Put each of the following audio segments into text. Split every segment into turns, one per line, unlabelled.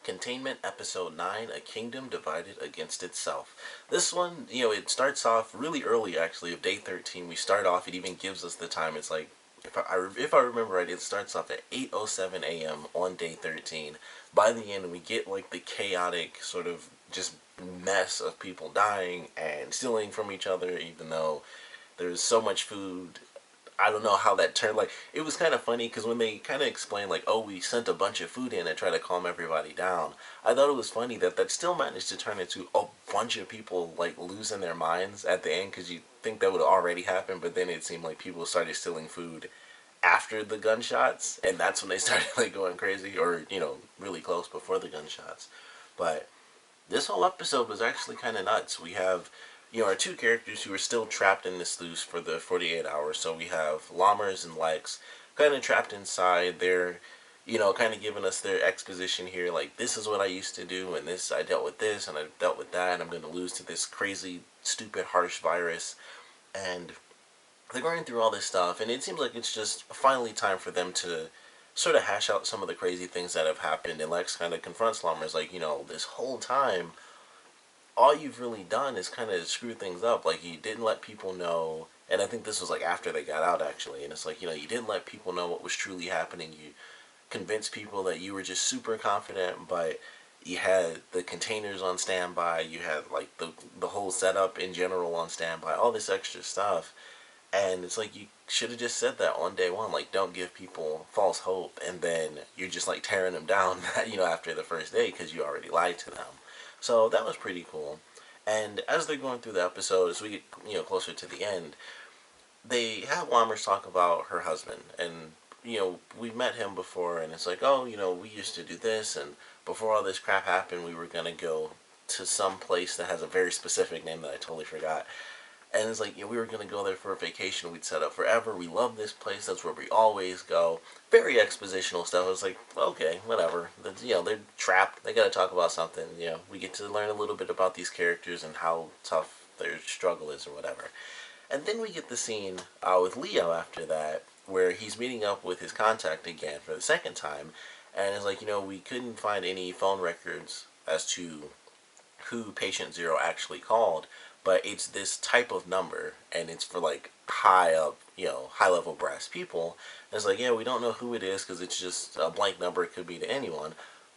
Containment Episode 9, A Kingdom Divided Against Itself. This one, it starts off really early, actually, of day 13. We start off, it even gives us the time. It's like, if I remember right, it starts off at 8:07 a.m. on day 13. By the end, we get, like, the chaotic sort of just mess of people dying and stealing from each other, even though there's so much food. I don't know how that turned. Like, it was kind of funny because when they kind of explained, like, oh, we sent a bunch of food in and try to calm everybody down. I thought it was funny that still managed to turn into a bunch of people like losing their minds at the end, because you think that would have already happened, but then it seemed like people started stealing food after the gunshots, and that's when they started like going crazy, or really close before the gunshots. But this whole episode was actually kind of nuts. We have, our two characters who are still trapped in this sluice for the 48 hours. So we have Lammers and Lex kind of trapped inside. They're, kind of giving us their exposition here. Like, this is what I used to do, and this, I dealt with this, and I dealt with that, and I'm going to lose to this crazy, stupid, harsh virus. And they're going through all this stuff, and it seems like it's just finally time for them to sort of hash out some of the crazy things that have happened. And Lex kind of confronts Lammers, like, this whole time, all you've really done is kind of screw things up. Like, you didn't let people know, and I think this was like after they got out, actually, and it's like, you didn't let people know what was truly happening. You convinced people that you were just super confident, but you had the containers on standby, you had like the whole setup in general on standby, all this extra stuff. And it's like, you should have just said that on day one. Like, don't give people false hope, and then you're just like tearing them down, after the first day, because you already lied to them. So that was pretty cool. And as they're going through the episode, as we get closer to the end, they have Lammers talk about her husband, and we met him before, and it's like, oh, we used to do this, and before all this crap happened, we were gonna go to some place that has a very specific name that I totally forgot. And it's like, we were going to go there for a vacation. We'd set up forever. We love this place. That's where we always go. Very expositional stuff. It was like, okay, whatever. They're trapped. They got to talk about something. We get to learn a little bit about these characters and how tough their struggle is or whatever. And then we get the scene with Leo after that, where he's meeting up with his contact again for the second time. And it's like, we couldn't find any phone records as to who patient zero actually called, but it's this type of number, and it's for like high up, high level brass people. And it's like, yeah, we don't know who it is because it's just a blank number. It could be to anyone,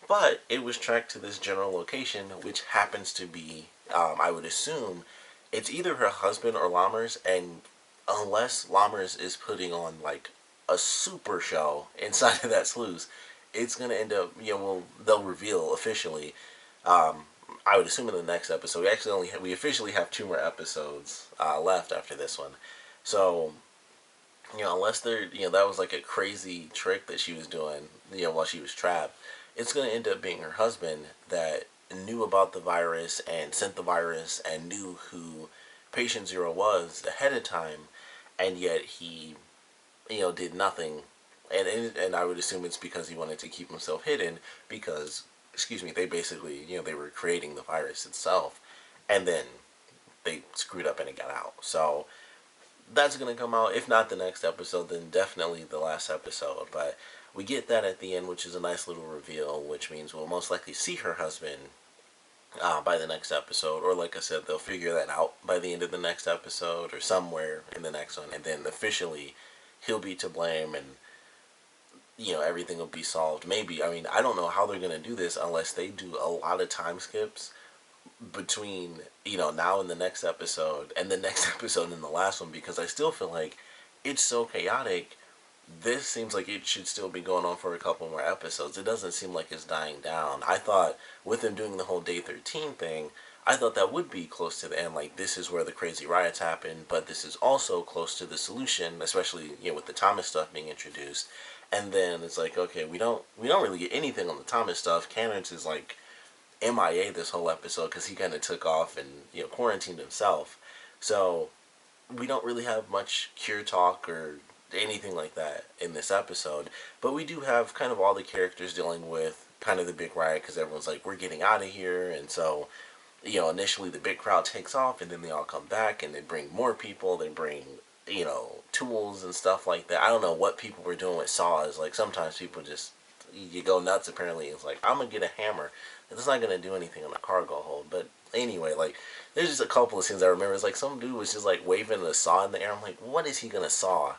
but it was tracked to this general location, which happens to be, I would assume, it's either her husband or Lammers, and unless Lammers is putting on like a super show inside of that sluice, it's gonna end up, they'll reveal officially. I would assume in the next episode. We actually we officially have 2 more episodes left after this one. So, unless they're, that was like a crazy trick that she was doing, while she was trapped, it's going to end up being her husband that knew about the virus and sent the virus and knew who patient zero was ahead of time, and yet he, did nothing. And I would assume it's because he wanted to keep himself hidden, because, excuse me, they basically, they were creating the virus itself, and then they screwed up and it got out. So that's going to come out, if not the next episode, then definitely the last episode. But we get that at the end, which is a nice little reveal, which means we'll most likely see her husband by the next episode, or like I said, they'll figure that out by the end of the next episode, or somewhere in the next one, and then officially he'll be to blame, and everything will be solved. Maybe, I mean, I don't know how they're going to do this unless they do a lot of time skips between, now and the next episode, and the next episode and the last one, because I still feel like it's so chaotic. This seems like it should still be going on for a couple more episodes. It doesn't seem like it's dying down. I thought with them doing the whole day 13 thing, I thought that would be close to the end. Like, this is where the crazy riots happen, but this is also close to the solution, especially, with the Thomas stuff being introduced. And then it's like, okay, we don't really get anything on the Thomas stuff. Cannons is like MIA this whole episode because he kind of took off and quarantined himself. So we don't really have much cure talk or anything like that in this episode. But we do have kind of all the characters dealing with kind of the big riot, because everyone's like, we're getting out of here. And so, initially the big crowd takes off, and then they all come back and they bring more people. They bring, tools and stuff like that. I don't know what people were doing with saws. Like, sometimes people just, you go nuts apparently. It's like, I'm gonna get a hammer. It's not gonna do anything on the cargo hold. But anyway, like, there's just a couple of scenes I remember. It's like some dude was just like waving a saw in the air. I'm like, what is he gonna saw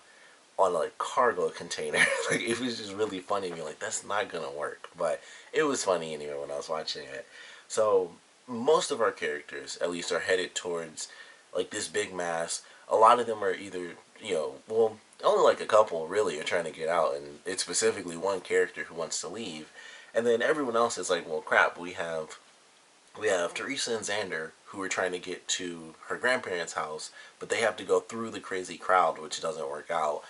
on a like cargo container? Like, it was just really funny to me. Like, that's not gonna work. But it was funny anyway when I was watching it. So most of our characters, at least, are headed towards like this big mass. A lot of them are either, well, only like a couple really are trying to get out, and it's specifically one character who wants to leave, and then everyone else is like, well, crap, we have Teresa and Xander who are trying to get to her grandparents' house, but they have to go through the crazy crowd, which doesn't work out.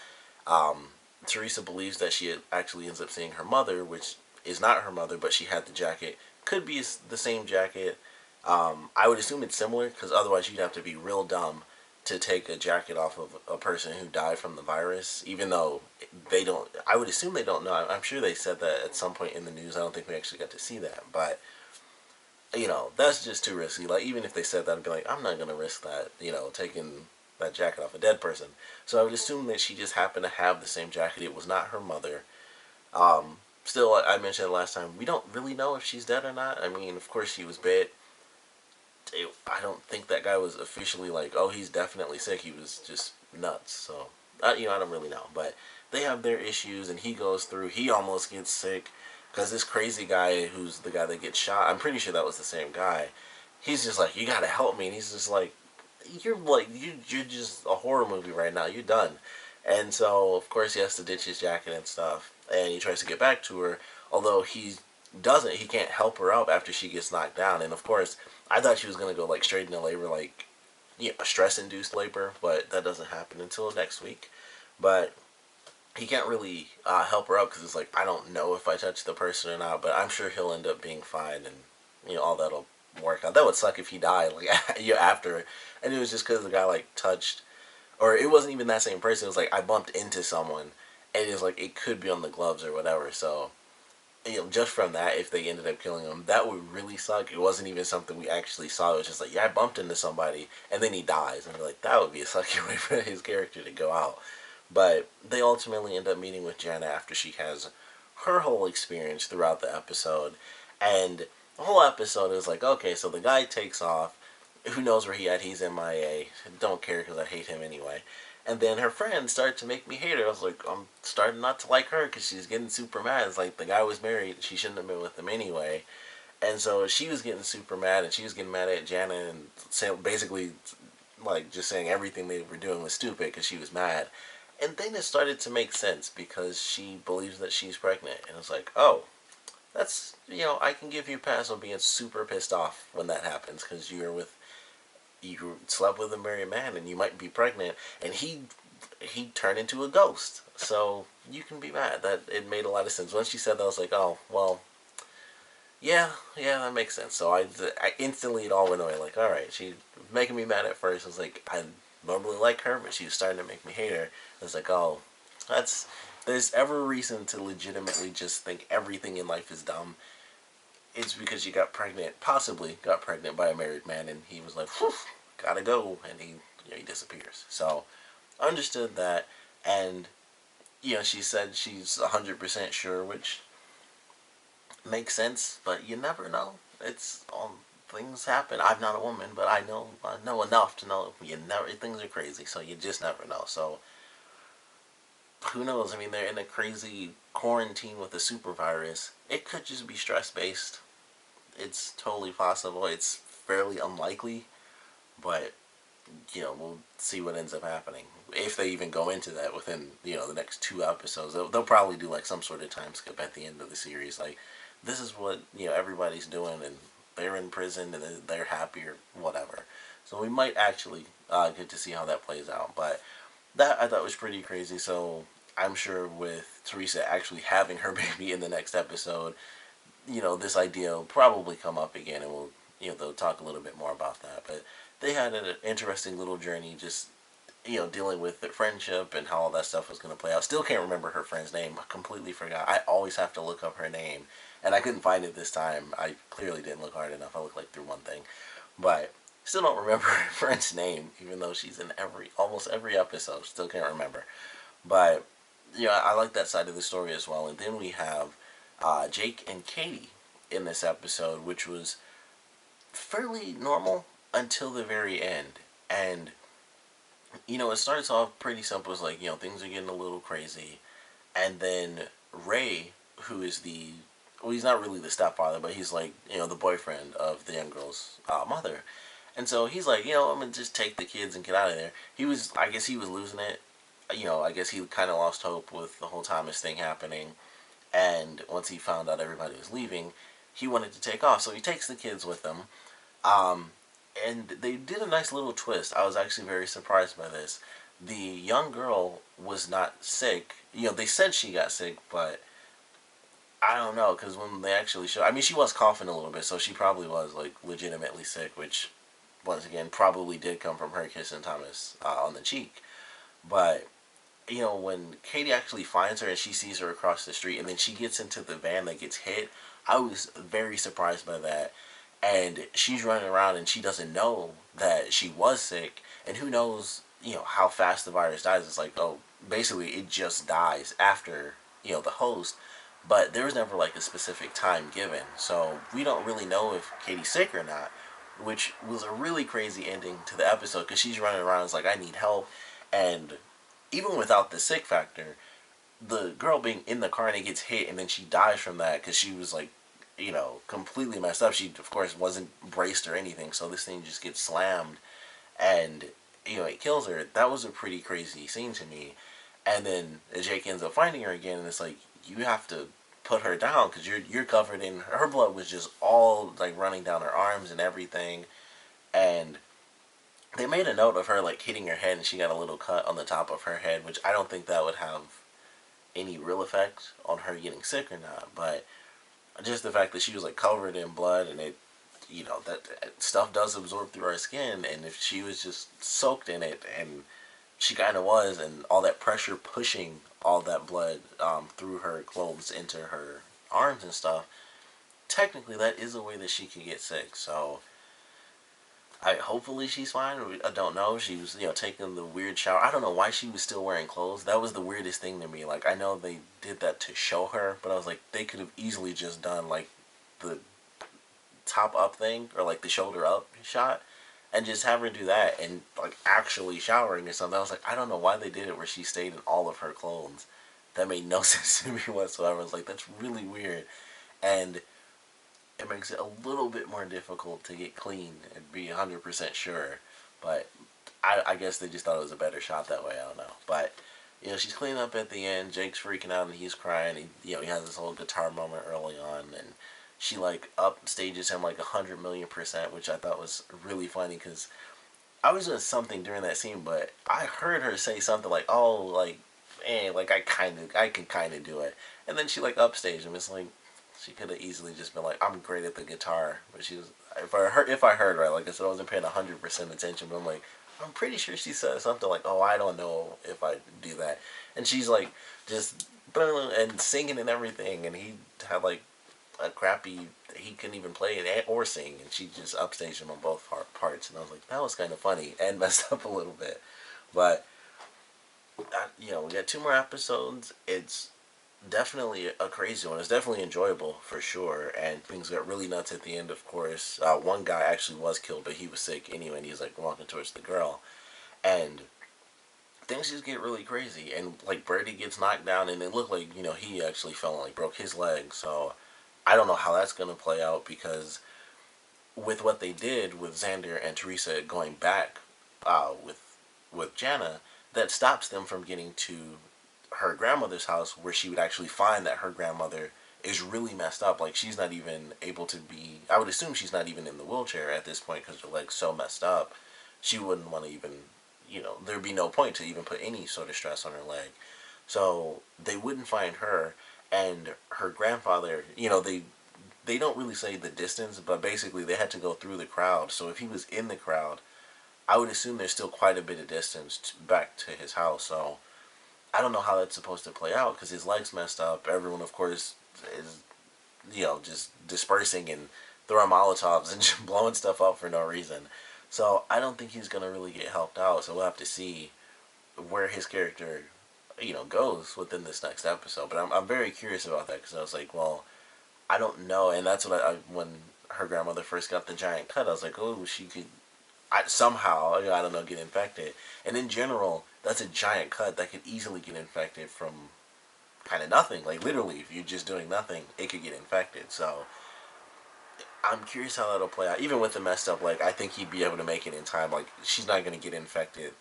Um, Teresa believes that she actually ends up seeing her mother, which is not her mother, but she had the jacket. Could be the same jacket. I would assume it's similar, because otherwise you'd have to be real dumb to take a jacket off of a person who died from the virus, even though they don't. I would assume they don't know. I'm sure they said that at some point in the news. I don't think we actually got to see that, but that's just too risky. Like, even if they said that, I'd be like, I'm not gonna risk that. Taking that jacket off a dead person. So I would assume that she just happened to have the same jacket. It was not her mother. Still, I mentioned last time, we don't really know if she's dead or not. I mean, of course she was bit. I don't think that guy was officially like, oh, he's definitely sick. He was just nuts. So, I don't really know. But they have their issues, and he goes through. He almost gets sick because this crazy guy, who's the guy that gets shot, I'm pretty sure that was the same guy. He's just like, you gotta help me, and he's just like, you're just a horror movie right now. You're done. And so, of course, he has to ditch his jacket and stuff, and he tries to get back to her. Although he can't help her up after she gets knocked down. And of course, I thought she was gonna go like straight into labor, like a stress-induced labor, but that doesn't happen until next week. But he can't really help her up because it's like, I don't know if I touched the person or not, but I'm sure he'll end up being fine, and all that'll work out. That would suck if he died like after, and it was just because the guy like touched, or it wasn't even that same person. It was like I bumped into someone, and it was like it could be on the gloves or whatever. So just from that, if they ended up killing him, that would really suck. It wasn't even something we actually saw. It was just like, yeah, I bumped into somebody, and then he dies, and we're like, that would be a sucky way for his character to go out. But they ultimately end up meeting with Jana after she has her whole experience throughout the episode. And the whole episode is like, okay, so the guy takes off. Who knows where he at? He's MIA. Don't care because I hate him anyway. And then her friends started to make me hate her. I was like, I'm starting not to like her because she's getting super mad. It's like the guy was married. She shouldn't have been with him anyway. And so she was getting super mad, and she was getting mad at Jana and basically like just saying everything they were doing was stupid because she was mad. And then it started to make sense because she believes that she's pregnant. And it's like, oh, that's, I can give you a pass on being super pissed off when that happens because you slept with a married man and you might be pregnant, and he turned into a ghost. So you can be mad. That it made a lot of sense. Once she said that, I was like, oh, well, yeah, that makes sense. So I instantly, it all went away. Like, all right, she was making me mad at first. I was like, I normally like her, but she was starting to make me hate her. I was like, oh, there's ever reason to legitimately just think everything in life is dumb. It's because you possibly got pregnant by a married man, and he was like, whew, gotta go, and he disappears. So I understood that, and she said she's 100% sure, which makes sense, but you never know. It's things happen. I'm not a woman, but I know enough to know things are crazy, so you just never know. So who knows? I mean, they're in a crazy quarantine with a super virus. It could just be stress based. It's totally possible. It's fairly unlikely, but we'll see what ends up happening. If they even go into that within the next 2 episodes, they'll probably do like some sort of time skip at the end of the series. Like, this is what everybody's doing, and they're in prison and they're happy or whatever. So we might actually get to see how that plays out. But that I thought was pretty crazy. So I'm sure with Teresa actually having her baby in the next episode, this idea will probably come up again, and we'll, they'll talk a little bit more about that. But they had an interesting little journey, just, dealing with their friendship and how all that stuff was going to play out. Still can't remember her friend's name. I completely forgot. I always have to look up her name, and I couldn't find it this time. I clearly didn't look hard enough. I looked like through one thing. But still don't remember her friend's name, even though she's in almost every episode. Still can't remember. But, I like that side of the story as well. And then we have Jake and Katie in this episode, which was fairly normal until the very end. And, it starts off pretty simple. It's like, things are getting a little crazy. And then Ray, who is well, he's not really the stepfather, but he's like, the boyfriend of the young girl's mother. And so he's like, I'm going to just take the kids and get out of there. I guess he was losing it. I guess he kind of lost hope with the whole Thomas thing happening. And once he found out everybody was leaving, he wanted to take off. So he takes the kids with him. Um, and they did a nice little twist. I was actually very surprised by this. The young girl was not sick. They said she got sick, but I don't know, because when they actually showed, I mean, she was coughing a little bit, so she probably was, like, legitimately sick, which, once again, probably did come from her kissing Thomas on the cheek. But, when Katie actually finds her and she sees her across the street, and then she gets into the van that gets hit, I was very surprised by that. And she's running around and she doesn't know that she was sick, and who knows, how fast the virus dies. It's like, oh, basically it just dies after, the host. But there was never like a specific time given. So we don't really know if Katie's sick or not, which was a really crazy ending to the episode because she's running around, it's like, I need help. And even without the sick factor, the girl being in the car and it gets hit and then she dies from that because she was like, completely messed up. She, of course, wasn't braced or anything. So this thing just gets slammed and, it kills her. That was a pretty crazy scene to me. And then Jake ends up finding her again, and it's like, you have to put her down because you're covered in her blood was just all like running down her arms and everything. And they made a note of her like hitting her head, and she got a little cut on the top of her head, which I don't think that would have any real effect on her getting sick or not. But just the fact that she was like covered in blood, and it, that stuff does absorb through our skin, and if she was just soaked in it, and she kind of was, and all that pressure pushing all that blood through her clothes into her arms and stuff, technically that is a way that she can get sick. So hopefully she's fine. I don't know. She was, taking the weird shower. I don't know why she was still wearing clothes. That was the weirdest thing to me. Like, I know they did that to show her, but I was like, they could have easily just done like the top up thing or like the shoulder up shot and just have her do that and like actually showering or something. I was like, I don't know why they did it where she stayed in all of her clothes. That made no sense to me whatsoever. I was like, that's really weird. And it makes it a little bit more difficult to get clean and be 100% sure. But I guess they just thought it was a better shot that way. I don't know. But, she's cleaning up at the end. Jake's freaking out and he's crying. He has this whole guitar moment early on. And she, like, upstages him like 100,000,000%, which I thought was really funny because I was doing something during that scene, but I heard her say something like, oh, like, like, I can kind of do it. And then she, like, upstaged him. It's like, she could have easily just been like, I'm great at the guitar. But she was, if I heard right, like I said, I wasn't paying 100% attention, but I'm like, I'm pretty sure she said something like, oh, I don't know if I do that. And she's like, just, and singing and everything. And he had like a crappy, he couldn't even play it or sing. And she just upstaged him on both parts. And I was like, that was kind of funny and messed up a little bit. But, we got 2 more episodes. It's definitely a crazy one. It's definitely enjoyable for sure, and things got really nuts at the end. Of course, one guy actually was killed, but he was sick anyway, and he was like walking towards the girl, and things just get really crazy. And like Brady gets knocked down, and it looked like he actually fell and like broke his leg. So I don't know how that's gonna play out because with what they did with Xander and Teresa going back with Jana, that stops them from getting to her grandmother's house where she would actually find that her grandmother is really messed up. Like, she's not even able to be, I would assume she's not even in the wheelchair at this point because her leg's so messed up. She wouldn't want to even, there'd be no point to even put any sort of stress on her leg. So they wouldn't find her, and her grandfather, they don't really say the distance, but basically they had to go through the crowd. So if he was in the crowd, I would assume there's still quite a bit of distance back to his house. So I don't know how that's supposed to play out because his leg's messed up. Everyone, of course, is, just dispersing and throwing Molotovs and just blowing stuff up for no reason. So I don't think he's going to really get helped out. So we'll have to see where his character goes within this next episode. But I'm very curious about that because I was like, well, I don't know, and that's what when her grandmother first got the giant cut, I was like, oh, she could somehow, I don't know, get infected. And in general, that's a giant cut that could easily get infected from kind of nothing. Like literally, if you're just doing nothing, it could get infected. So I'm curious how that'll play out. Even with the messed up leg, I think he'd be able to make it in time. Like she's not gonna get infected.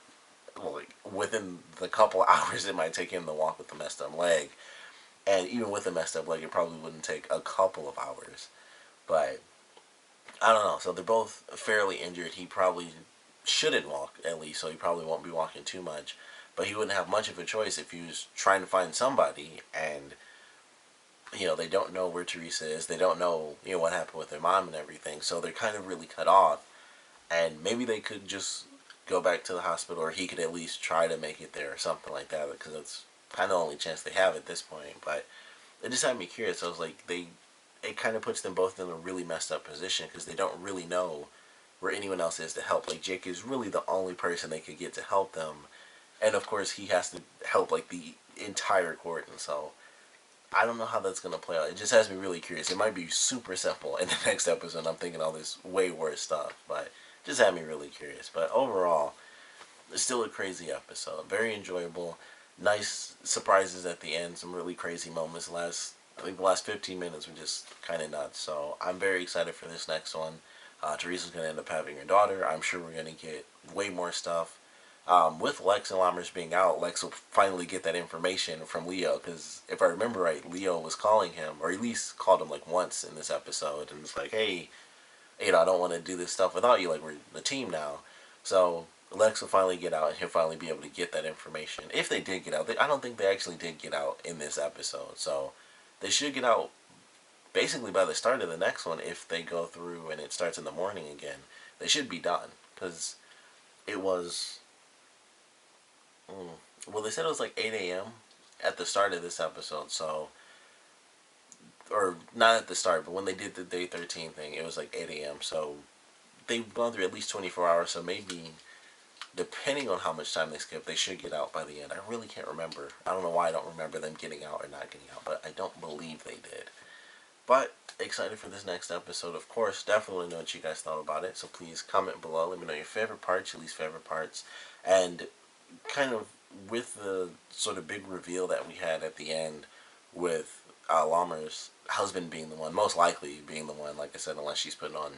Well, like within the couple hours it might take him to walk with the messed up leg. And even with the messed up leg, it probably wouldn't take a couple of hours. But I don't know. So they're both fairly injured. He probably shouldn't walk at least, so he probably won't be walking too much. But he wouldn't have much of a choice if he was trying to find somebody, and they don't know where Teresa is. They don't know what happened with their mom and everything. So they're kind of really cut off. And maybe they could just go back to the hospital, or he could at least try to make it there or something like that, because that's kind of the only chance they have at this point. But it just had me curious. I was like, it kind of puts them both in a really messed up position because they don't really know where anyone else is to help. Like Jake is really the only person they could get to help them, and of course he has to help like the entire court. And so I don't know how that's gonna play out. It just has me really curious. It might be super simple in the next episode. I'm thinking all this way worse stuff, but it just had me really curious. But overall, it's still a crazy episode. Very enjoyable. Nice surprises at the end. Some really crazy moments. I think the last 15 minutes were just kind of nuts. So I'm very excited for this next one. Teresa's going to end up having her daughter. I'm sure we're going to get way more stuff. With Lex and Lammers being out, Lex will finally get that information from Leo. Because if I remember right, Leo was calling him, or at least called him like once in this episode. And it's like, hey, I don't want to do this stuff without you. Like, we're the team now. So Lex will finally get out, and he'll finally be able to get that information. If they did get out. I don't think they actually did get out in this episode. So they should get out basically by the start of the next one. If they go through and it starts in the morning again, they should be done. Because it was... well, they said it was like 8 a.m. at the start of this episode. So... or not at the start, but when they did the day 13 thing, it was like 8 a.m. So they've gone through at least 24 hours. So maybe, depending on how much time they skip, they should get out by the end. I really can't remember. I don't know why I don't remember them getting out or not getting out, but I don't believe they did. But excited for this next episode, of course. Definitely know what you guys thought about it. So please comment below. Let me know your favorite parts, your least favorite parts. And kind of with the sort of big reveal that we had at the end with Lammer's husband being the one, most likely being the one, like I said, unless she's putting on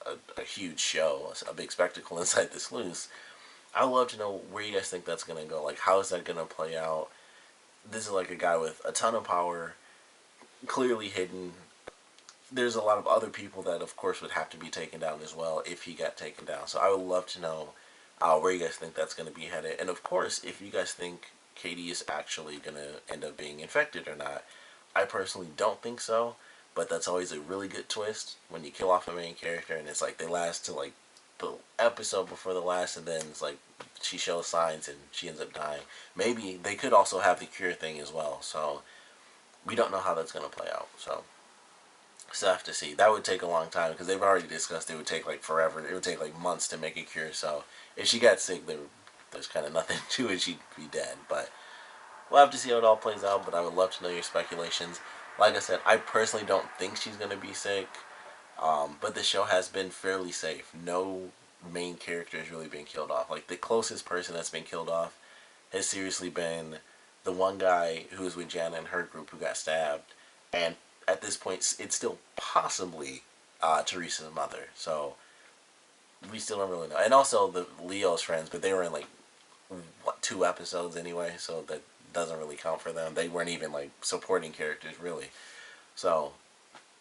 a huge show, a big spectacle inside this sluice. I would love to know where you guys think that's going to go. Like, how is that going to play out? This is like a guy with a ton of power, clearly hidden. There's a lot of other people that, of course, would have to be taken down as well if he got taken down. So I would love to know where you guys think that's going to be headed. And, of course, if you guys think Katie is actually going to end up being infected or not. I personally don't think so, but that's always a really good twist when you kill off a main character and it's like they last to like the episode before the last, and then it's like she shows signs and she ends up dying. Maybe they could also have the cure thing as well, so we don't know how that's going to play out. So have to see. That would take a long time because they've already discussed it would take like forever. It would take like months to make a cure. So if she got sick, there's kind of nothing to it. She'd be dead. But we'll have to see how it all plays out. But I would love to know your speculations. Like I said, I personally don't think she's going to be sick. But the show has been fairly safe. No main character has really been killed off. Like the closest person that's been killed off has seriously been the one guy who was with Jana and her group who got stabbed. And at this point, it's still possibly Teresa's mother. So we still don't really know. And also the Leo's friends, but they were in like, what, 2 episodes anyway, so that doesn't really count for them. They weren't even like supporting characters really. So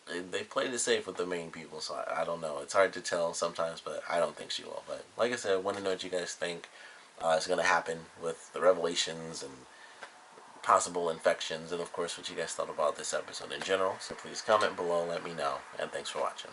they played it safe with the main people, so I don't know. It's hard to tell sometimes, but I don't think she will. But like I said, I want to know what you guys think is going to happen with the revelations and possible infections, and of course what you guys thought about this episode in general. So please comment below, let me know, and thanks for watching.